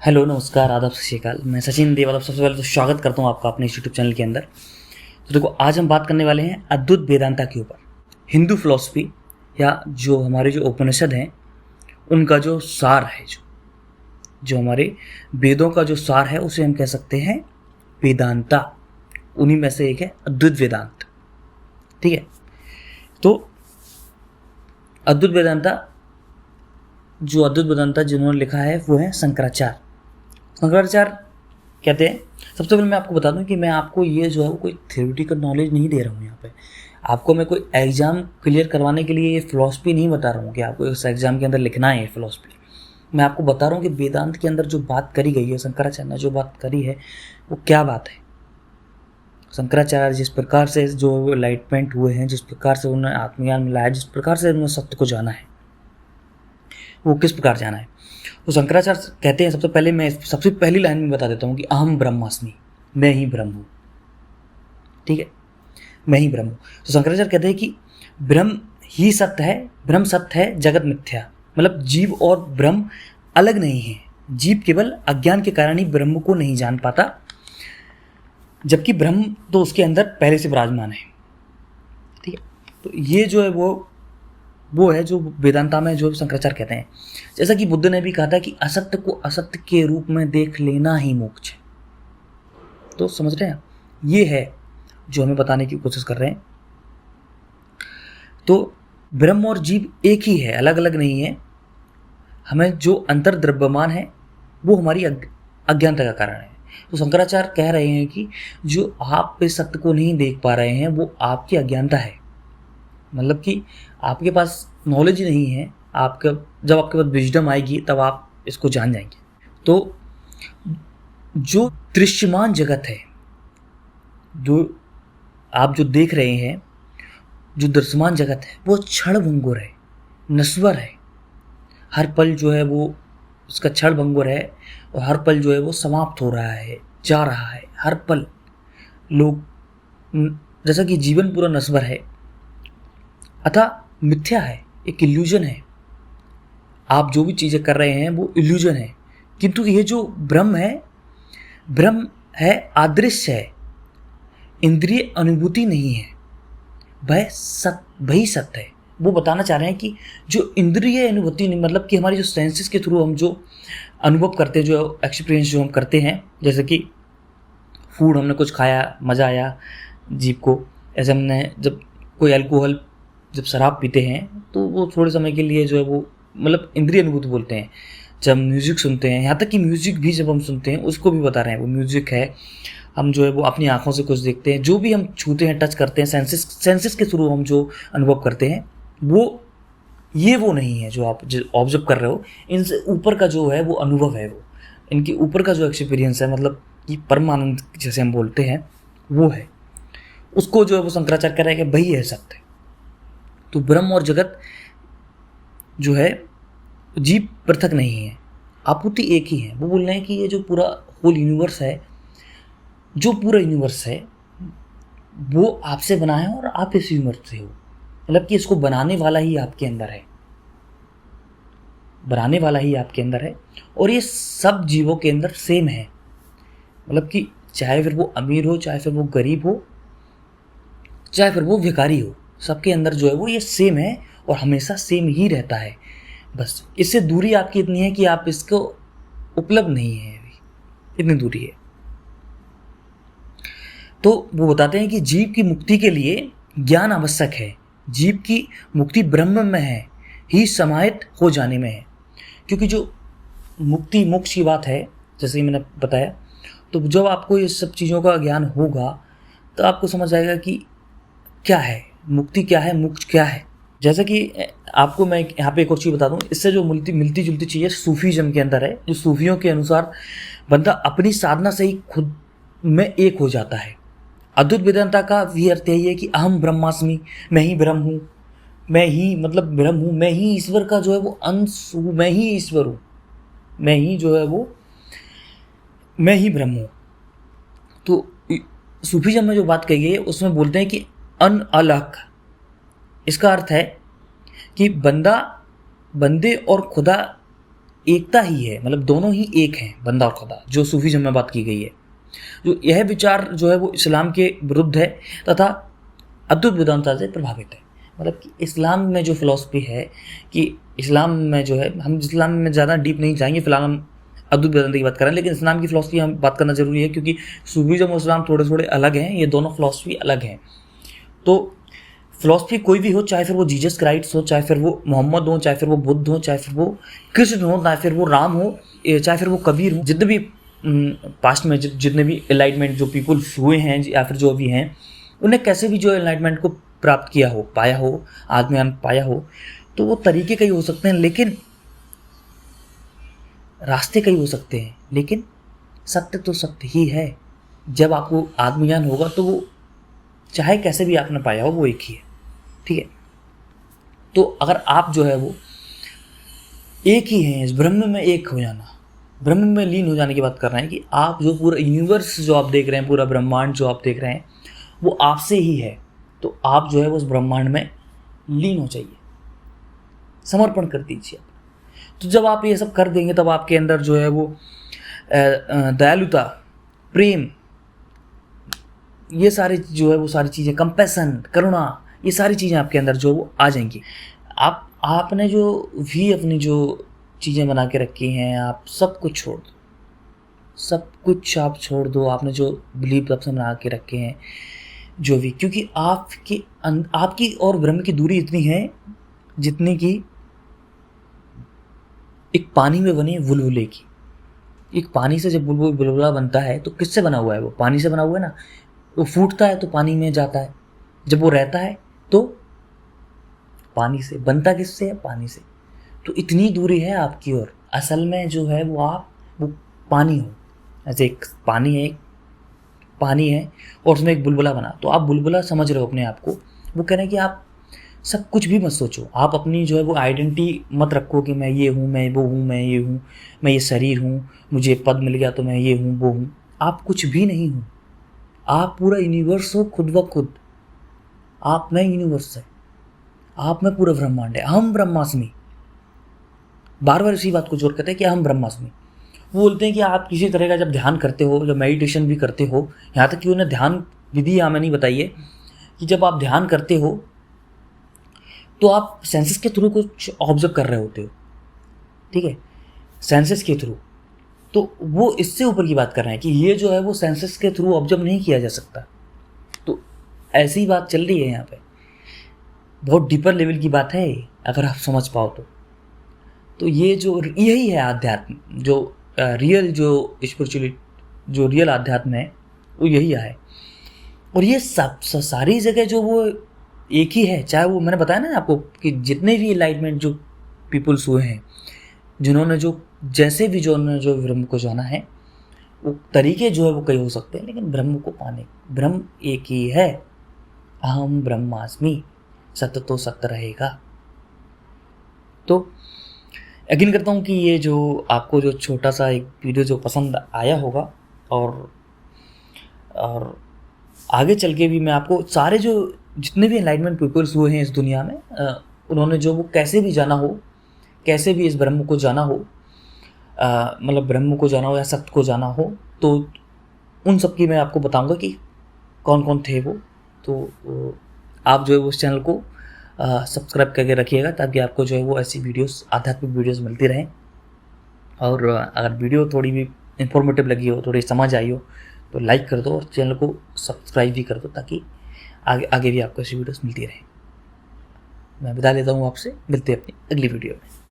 Hello, नमस्कार, आदाब, सत श्री अकाल। मैं सचिन देवाल सबसे पहले तो स्वागत करता हूँ आपका अपने यूट्यूब चैनल के अंदर। तो देखो, आज हम बात करने वाले हैं अद्वैत वेदांता के ऊपर। हिंदू फिलॉसफी या जो हमारे जो उपनिषद हैं उनका जो सार है, जो हमारे वेदों का जो सार है उसे हम कह सकते हैं वेदांता। उन्हीं में से एक है अद्वैत वेदांत। ठीक है, तो अद्वैत वेदांता जिन्होंने लिखा है वो है शंकराचार्य। शंकराचार्य कहते हैं, सबसे पहले मैं आपको बता दूं कि मैं आपको ये जो है वो कोई थ्योरेटिकल नॉलेज नहीं दे रहा हूँ। यहाँ पे आपको मैं कोई एग्जाम क्लियर करवाने के लिए ये फिलॉसफी नहीं बता रहा हूँ कि आपको इस एग्जाम के अंदर लिखना है ये फिलॉसफी। मैं आपको बता रहा हूँ कि वेदांत के अंदर जो बात करी गई है, शंकराचार्य ने जो बात करी है वो क्या बात है। शंकराचार्य जिस प्रकार से जो लाइटमेंट हुए हैं, जिस प्रकार से उन्होंने आत्मज्ञान मिलाया, जिस प्रकार से उन्होंने सत्य को जाना है, वो किस प्रकार जाना है। तो शंकराचार्य कहते हैं, सबसे पहले मैं सबसे पहली लाइन में बता देता हूँ कि अहम ब्रह्मास्मि, मैं ही ब्रह्म हूँ। ठीक है, मैं ही ब्रह्म हूँ। तो शंकराचार्य कहते हैं कि ब्रह्म ही सत्य है, ब्रह्म सत्य है, जगत मिथ्या। मतलब जीव और ब्रह्म अलग नहीं है। जीव केवल अज्ञान के कारण ही ब्रह्म को नहीं जान पाता, जबकि ब्रह्म तो उसके अंदर पहले से विराजमान है। ठीक है, तो ये जो है वो है जो वेदांता में जो शंकराचार्य कहते हैं। जैसा कि बुद्ध ने भी कहा था कि असत्य को असत्य के रूप में देख लेना ही मोक्ष है। तो समझ रहे हैं, ये है जो हमें बताने की कोशिश कर रहे हैं। तो ब्रह्म और जीव एक ही है, अलग अलग नहीं है। हमें जो अंतर द्रव्यमान है वो हमारी अज्ञानता का कारण है। तो शंकराचार्य कह रहे हैं कि जो आप इस सत्य को नहीं देख पा रहे हैं वो आपकी अज्ञानता है। मतलब कि आपके पास नॉलेज नहीं है। जब आपके पास विजडम आएगी तब आप इसको जान जाएंगे। तो जो दृश्यमान जगत है, जो आप जो देख रहे हैं, जो दृश्यमान जगत है वो क्षण भंगुर है, नश्वर है। हर पल जो है वो उसका क्षण भंगुर है और हर पल जो है वो समाप्त हो रहा है, जा रहा है। हर पल लोग, जैसा कि जीवन पूरा नश्वर है, अतः मिथ्या है, एक इल्यूजन है। आप जो भी चीज़ें कर रहे हैं वो इल्यूजन है। किंतु ये जो ब्रह्म है आदृश्य है, इंद्रिय अनुभूति नहीं है, वही सत्य है। वो बताना चाह रहे हैं कि जो इंद्रिय अनुभूति नहीं, मतलब कि हमारी जो सेंसेस के थ्रू हम जो अनुभव करते हैं, जो एक्सपीरियंस जो हम करते हैं, जैसे कि फूड हमने कुछ खाया, मज़ा आया जीभ को। ऐसे हमने जब कोई अल्कोहल, जब शराब पीते हैं तो वो थोड़े समय के लिए जो है वो मतलब इंद्रिय अनुभूति बोलते हैं। जब म्यूज़िक सुनते हैं, यहाँ तक कि म्यूज़िक भी जब हम सुनते हैं उसको भी बता रहे हैं वो म्यूज़िक है। हम जो है वो अपनी आँखों से कुछ देखते हैं, जो भी हम छूते हैं, टच करते हैं, सेंसेस के थ्रू हम जो अनुभव करते हैं वो नहीं है जो आप जो ऑब्जर्व कर रहे हो। इनसे ऊपर का जो है वो अनुभव है, वो इनके ऊपर का जो एक्सपीरियंस है, मतलब कि परमानंद जैसे हम बोलते हैं, वो है। उसको जो है वो शंकराचार्य कह रहे हैं कि वही है सत्य। तो ब्रह्म और जगत जो है, जीव पृथक नहीं है, आपूर्ति एक ही है। वो बोल रहे हैं कि ये जो पूरा होल यूनिवर्स है, जो पूरा यूनिवर्स है वो आपसे बना है और आप इस यूनिवर्स से हो। मतलब कि इसको बनाने वाला ही आपके अंदर है, और ये सब जीवों के अंदर सेम है। मतलब कि चाहे फिर वो अमीर हो, चाहे फिर वो गरीब हो, चाहे फिर वो भिखारी हो, सबके अंदर जो है वो ये सेम है और हमेशा सेम ही रहता है। बस इससे दूरी आपकी इतनी है कि आप इसको उपलब्ध नहीं है, इतनी दूरी है। तो वो बताते हैं कि जीव की मुक्ति के लिए ज्ञान आवश्यक है। जीव की मुक्ति ब्रह्म में है ही समाहित हो जाने में है। क्योंकि जो मुक्ति मोक्ष की बात है, जैसे कि मैंने बताया, तो जब आपको ये सब चीज़ों का ज्ञान होगा तो आपको समझ आएगा कि क्या है मुक्ति, क्या है मोक्ष, क्या है। जैसा कि आपको मैं यहाँ पे एक और चीज़ बता दूँ, इससे जो मिलती जुलती चीज़ है सूफीज़म के अंदर है। जो सूफियों के अनुसार बंदा अपनी साधना से ही खुद में एक हो जाता है। अद्वैत वेदांता का भी अर्थ यही है कि अहम ब्रह्मास्मि, मैं ही ब्रह्म हूँ, मैं ही मतलब ब्रह्म हूँ, मैं ही ईश्वर का जो है वो अंश हूँ, मैं ही ईश्वर हूँ, मैं ही जो है वो मैं ही ब्रह्म हूँ। तो सूफीज़म में जो बात कही गई है उसमें बोलते हैं कि अन अलग, इसका अर्थ है कि बंदे और खुदा एकता ही है, मतलब दोनों ही एक हैं, बंदा और खुदा, जो सूफीज़म में बात की गई है। जो यह विचार जो है वो इस्लाम के विरुद्ध है तथा अद्वैत वेदांता से प्रभावित है। मतलब कि इस्लाम में जो फिलॉसफी है कि इस्लाम में जो है, हम इस्लाम में ज़्यादा डीप नहीं जाएंगे, फिलहाल हम अद्वैत वेदांत की बात कर रहे हैं, लेकिन इस्लाम की फिलॉसफी हम बात करना जरूरी है क्योंकि सूफीज़म और इस्लाम थोड़े थोड़े अलग हैं, ये दोनों फिलॉसफी अलग हैं। तो फिलॉसफी कोई भी हो, चाहे फिर वो जीसस क्राइस्ट हो, चाहे फिर वो मोहम्मद हो, चाहे फिर वो बुद्ध हो, चाहे फिर वो कृष्ण हो, चाहे फिर वो राम हो, चाहे फिर वो कबीर हो, जितने भी पास्ट में जितने भी एनलाइटमेंट जो पीपल्स हुए हैं या फिर जो अभी हैं, उन्हें कैसे भी जो एनलाइटमेंट को प्राप्त किया हो, पाया हो, आत्मज्ञान पाया हो, तो वो तरीके कई हो सकते हैं, लेकिन रास्ते कई हो सकते हैं, लेकिन सत्य तो सत्य ही है। जब आपको आत्मज्ञान होगा तो वो चाहे कैसे भी आपने पाया हो वो एक ही है, ठीक है। तो अगर आप जो है वो एक ही हैं, इस ब्रह्म में एक हो जाना, ब्रह्म में लीन हो जाने की बात कर रहे हैं कि आप जो पूरा यूनिवर्स जो आप देख रहे हैं, पूरा ब्रह्मांड जो आप देख रहे हैं वो आपसे ही है। तो आप जो है वो उस ब्रह्मांड में लीन हो जाइए, समर्पण कर दीजिए। तो जब आप ये सब कर देंगे तब आपके अंदर जो है वो दयालुता, प्रेम, ये सारी जो है वो सारी चीज़ें, कंपैशन, करुणा, ये सारी चीज़ें आपके अंदर जो है वो आ जाएंगी। आपने जो भी अपनी जो चीज़ें बना के रखी हैं, आप सब कुछ छोड़ दो, सब कुछ आप छोड़ दो। आपने जो बिलीव आपसे बना के रखे हैं जो भी, क्योंकि आपकी और ब्रह्म की दूरी इतनी है जितनी कि एक पानी में बने बुलबुले की। एक पानी से जब बुलबुला बनता है तो किससे बना हुआ है? वो पानी से बना हुआ है ना। वो फूटता है तो पानी में जाता है, जब वो रहता है तो पानी से, बनता किससे है? पानी से। तो इतनी दूरी है आपकी और असल में जो है वो वो पानी हो, ऐसे एक पानी है और उसमें एक बुलबुला बना, तो आप बुलबुला समझ रहे हो अपने आप को। वो कह रहे हैं कि आप सब कुछ भी मत सोचो, आप अपनी जो है वो आइडेंटिटी मत रखो कि मैं ये हूँ, मैं वो हूँ, मैं ये हूँ, मैं ये शरीर हूँ, मुझे पद मिल गया तो मैं ये हूँ वो हूँ। आप कुछ भी नहीं हूँ, आप पूरा यूनिवर्स हो, खुद ब खुद। आप में यूनिवर्स है, आप में पूरा ब्रह्मांड है। अहम ब्रह्मास्मि, बार बार इसी बात को जोर करते हैं कि अहम ब्रह्मास्मि। वो बोलते हैं कि आप किसी तरह का जब ध्यान करते हो, जब मेडिटेशन भी करते हो, यहाँ तक कि उन्हें ध्यान विधि हमें नहीं बताई है कि जब आप ध्यान करते हो तो आप सेंसेस के थ्रू कुछ ऑब्जर्व कर रहे होते हो, ठीक है, सेंसेस के थ्रू। तो वो इससे ऊपर की बात कर रहे हैं कि ये जो है वो सेंसेस के थ्रू ऑब्जर्व नहीं किया जा सकता। तो ऐसी बात चल रही है यहाँ पे, बहुत डीपर लेवल की बात है अगर आप समझ पाओ तो ये जो यही है आध्यात्म, जो रियल जो स्पिरिचुअलिटी, जो रियल आध्यात्म है वो यही है। और ये सब सारी जगह जो वो एक ही है, चाहे वो मैंने बताया ना आपको कि जितने भी एनलाइटमेंट जो पीपल्स हुए हैं, जिन्होंने जो जैसे भी जो उन्होंने जो ब्रह्म को जाना है, वो तरीके जो है वो कई हो सकते हैं, लेकिन ब्रह्म को पाने, ब्रह्म एक ही है। अहम ब्रह्मास्मि, सत्य तो सत्य रहेगा। तो यकीन करता हूँ कि ये जो आपको जो छोटा सा एक वीडियो जो पसंद आया होगा, और आगे चल के भी मैं आपको सारे जो जितने भी एनलाइटमेंट पीपल्स हुए हैं इस दुनिया में, उन्होंने जो वो कैसे भी जाना हो, कैसे भी इस ब्रह्म को जाना हो, मतलब ब्रह्म को जाना हो या सत्य को जाना हो, तो उन सब की मैं आपको बताऊंगा कि कौन कौन थे वो। तो आप जो है उस चैनल को सब्सक्राइब करके रखिएगा ताकि आपको जो है वो ऐसी वीडियोस, आध्यात्मिक वीडियोस मिलती रहें। और अगर वीडियो थोड़ी भी इंफॉर्मेटिव लगी हो, थोड़ी समझ आई हो, तो लाइक कर दो और चैनल को सब्सक्राइब भी कर दो ताकि आगे भी आपको ऐसी वीडियोस मिलती रहे। मैं विदा लेता हूँ आपसे, मिलते हैं अपनी अगली वीडियो में।